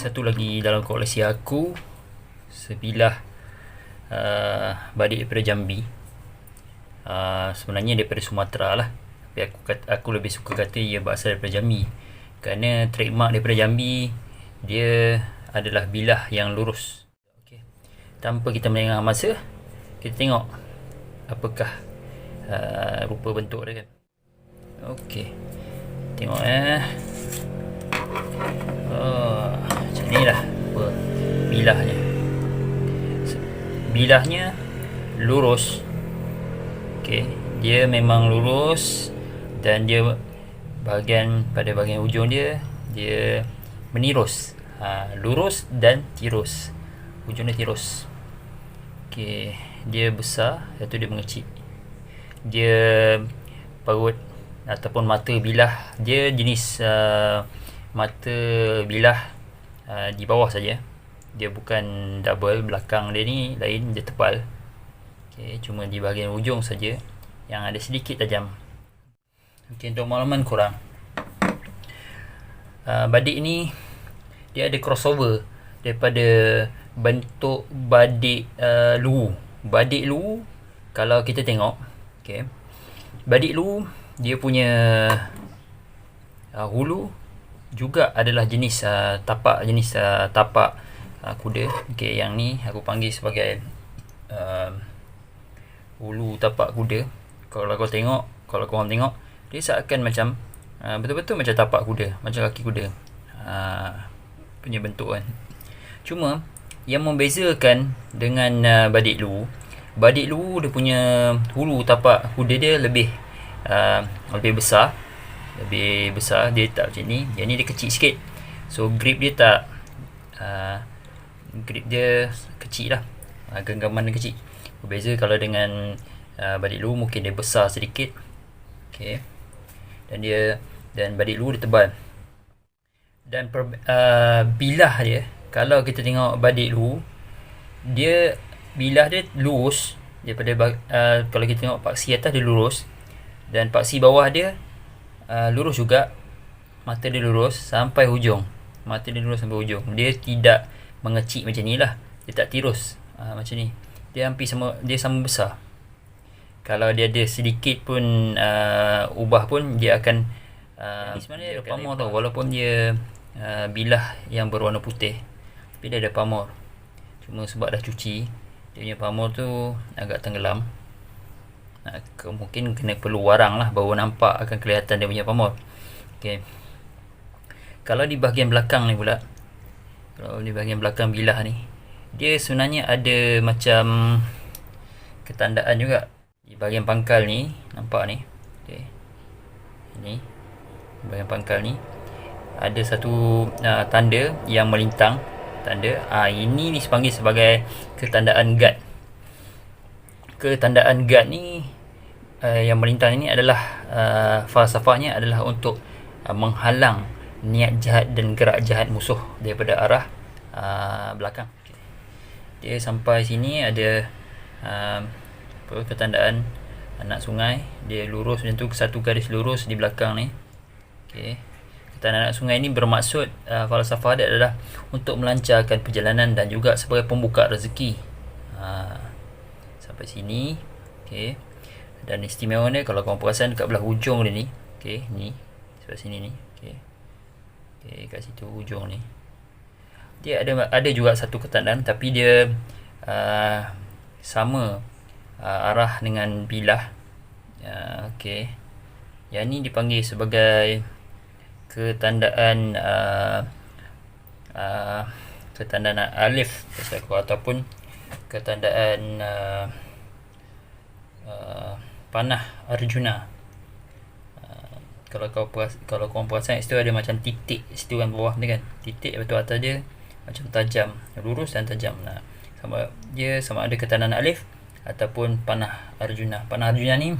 satu lagi dalam koleksi aku, sebilah badik daripada Jambi. Sebenarnya daripada Sumatera lah, tapi aku lebih suka kata ia berasal daripada Jambi, kerana trademark daripada Jambi, dia adalah bilah yang lurus. Okay. Tanpa kita melengah masa, kita tengok apakah rupa bentuk dia kan. Okey, tengok macam ni lah rupa bilahnya. Bilahnya lurus. Okey, dia memang lurus, dan dia pada bahagian hujung dia menirus. Lurus dan tirus. Hujung dia tirus. Okey, dia besar, iaitu dia mengecil. Dia parut ataupun mata bilah dia jenis mata bilah di bawah saja. Dia bukan double, belakang dia ni lain, dia tebal. Okay, cuma di bahagian hujung saja yang ada sedikit tajam. Okay, untuk makluman korang, badik ni dia ada crossover daripada bentuk badik luwu. Badik luwu, kalau kita tengok, okay, badik luwu dia punya hulu juga adalah jenis tapak kuda. Okay, yang ni aku panggil sebagai hulu tapak kuda. Kalau korang tengok, dia seakan macam betul-betul macam tapak kuda, macam kaki kuda punya bentuk kan. Cuma yang membezakan dengan badik luwu dia punya hulu tapak kuda dia lebih besar. Dia tak macam ni. Yang ni dia kecil sikit, so grip dia kecil lah. Genggaman dia kecil. Berbeza kalau dengan badik luwu, mungkin dia besar sedikit. Okay. Dan badik luwu dia tebal. Dan bilah dia, kalau kita tengok badik luwu, bilah dia lurus daripada kalau kita tengok paksi atas dia lurus, dan paksi bawah dia lurus juga. Mata dia lurus sampai hujung. Dia tidak mengecil macam ni lah. Dia tak tirus macam ni. Dia hampir sama, dia sama besar. Kalau dia ada sedikit pun ubah pun, dia akan sebenarnya ada pamor tau. Walaupun dia bilah yang berwarna putih, tapi dia ada pamor. Cuma sebab dah cuci, dia punya pamor tu agak tenggelam. Mungkin kena perlu warang lah, baru nampak akan kelihatan dia punya pamor. Okay. Kalau di bahagian belakang ni pula, kalau di bahagian belakang bilah ni, dia sebenarnya ada macam ketandaan juga. Di bahagian pangkal ni, nampak ni, okay, ini bahagian pangkal ni ada satu tanda yang melintang. Ini dipanggil sebagai ketandaan guard. Ketandaan guard ni yang melintang ini adalah falsafahnya adalah untuk menghalang niat jahat dan gerak jahat musuh daripada arah belakang. Dia sampai sini ada ketandaan anak sungai. Dia lurus macam tu, satu garis lurus di belakang ni. Okay. Ketandaan anak sungai ni bermaksud falsafah dia adalah untuk melancarkan perjalanan dan juga sebagai pembuka rezeki. Sampai sini. Okay. Dan istimewanya kalau korang perasan dekat belah hujung dia ni, okay, ni sebelah sini ni, okay, kat situ hujung ni, dia ada juga satu ketandaan, tapi dia sama arah dengan bilah. Okay. Yang ni dipanggil sebagai ketandaan alif ataupun ketandaan panah Arjuna. Kalau korang perasan, situ ada macam titik situ kan, bawah ni kan titik, lepas tu atas dia macam tajam, lurus dan tajam. Sama ada ketandaan alif ataupun panah Arjuna. Panah Arjuna ni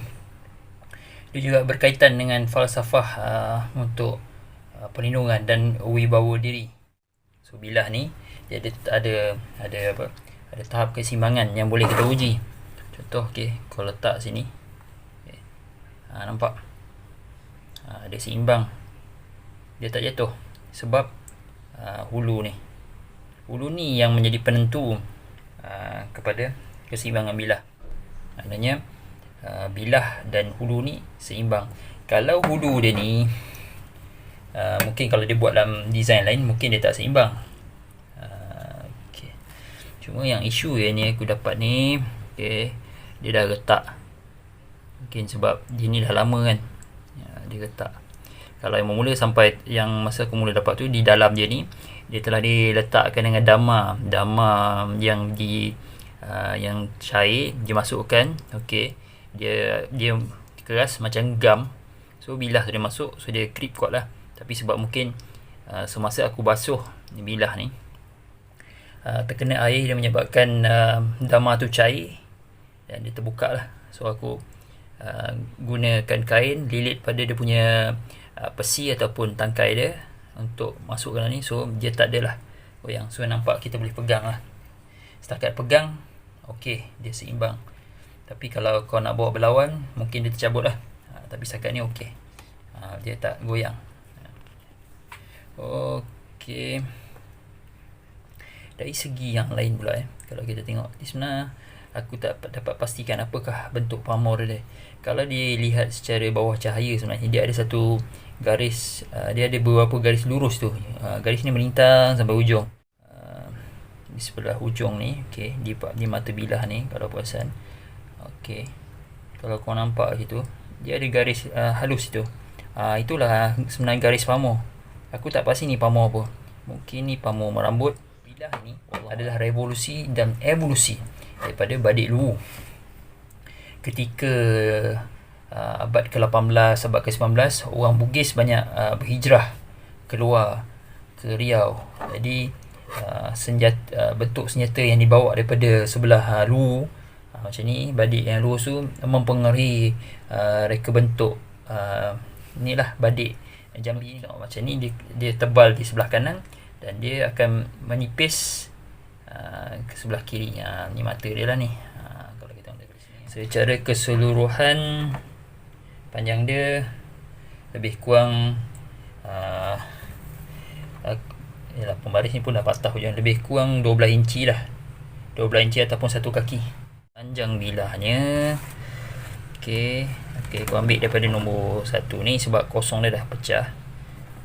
dia juga berkaitan dengan falsafah untuk perlindungan dan wibawa diri. So bilah ni dia ada tahap keseimbangan yang boleh kita uji. Contoh, kau letak sini, nampak dia seimbang, dia tak jatuh sebab hulu ni hulu ni yang menjadi penentu kepada keseimbangan bilah. Maknanya bilah dan hulu ni seimbang. Kalau hulu dia ni mungkin kalau dia buat dalam design lain mungkin dia tak seimbang. Okay. Cuma yang isu yang ni aku dapat ni, okay, dia dah retak. Mungkin sebab dia ni dah lama kan, dia retak. Kalau yang mula sampai yang masa aku mula dapat tu, di dalam dia ni dia telah diletakkan dengan dama yang yang cair dia masukkan. Okey, dia keras macam gam, so bilah tu dia masuk, so dia grip kuat lah. Tapi sebab mungkin semasa aku basuh bilah ni terkena air, dia menyebabkan dama tu cair dan dia terbuka lah. So aku gunakan kain lilit pada dia punya pesi ataupun tangkai dia untuk masukkan ni, so dia tak adalah goyang. So nampak kita boleh pegang lah. Setakat pegang, okey, dia seimbang. Tapi kalau kau nak bawa berlawan, mungkin dia tercabut lah. Tapi setakat ni okey, dia tak goyang. Okey, dari segi yang lain pula kalau kita tengok di sana, aku tak dapat pastikan apakah bentuk pamor dia. Kalau dilihat secara bawah cahaya, sebenarnya dia ada satu garis, dia ada beberapa garis lurus tu. Garis ni melintang sampai hujung. Di sebelah hujung ni, okey, di mata bilah ni kalau perasan. Okey, kalau kau nampak situ, dia ada garis halus itu. Itulah sebenarnya garis pamor. Aku tak pasti ni pamor apa. Mungkin ni pamor merambut. Bilah ni adalah revolusi dan evolusi daripada badik luwu. Ketika abad ke-18, abad ke-19, orang Bugis banyak berhijrah keluar ke Riau. Jadi bentuk senjata yang dibawa daripada sebelah luwu macam ni, badik yang luwu tu mempengaruhi reka bentuk inilah badik jambi ni. Macam ni dia tebal di sebelah kanan dan dia akan menipis ke sebelah kiri. Ni mata dia lah ni. Kalau kita tengok dari sini, secara keseluruhan panjang dia lebih kurang pembaris ni pun dah patah hujung, lebih kurang 12 inci lah, 12 inci ataupun 1 kaki panjang bilahnya. Okey, aku ambil daripada nombor 1 ni sebab kosong dia dah pecah.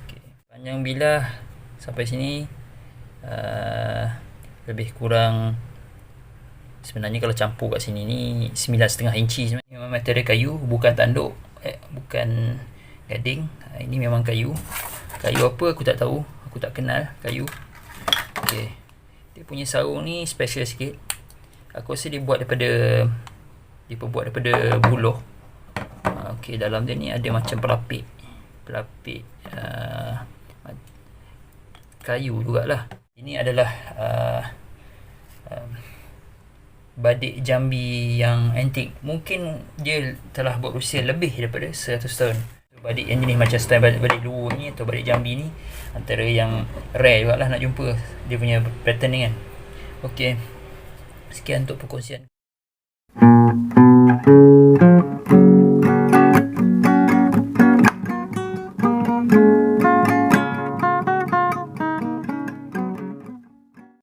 Okay. Panjang bilah sampai sini lebih kurang, sebenarnya kalau campur kat sini ni 9,5 inci. Sebenarnya memang material kayu, bukan tanduk, bukan gading. Ini memang kayu. Kayu apa aku tak tahu, aku tak kenal kayu. Okey, dia punya sarung ni special sikit. Aku rasa dibuat daripada buluh. Okey, dalam dia ni ada macam pelapik kayu jugalah. Ini adalah badik Jambi yang antik. Mungkin dia telah berusia lebih daripada 100 tahun. Badik yang jenis macam style badik luwu ni atau badik Jambi ni antara yang rare jugalah nak jumpa dia punya pattern ni kan. Okey, sekian untuk perkongsian.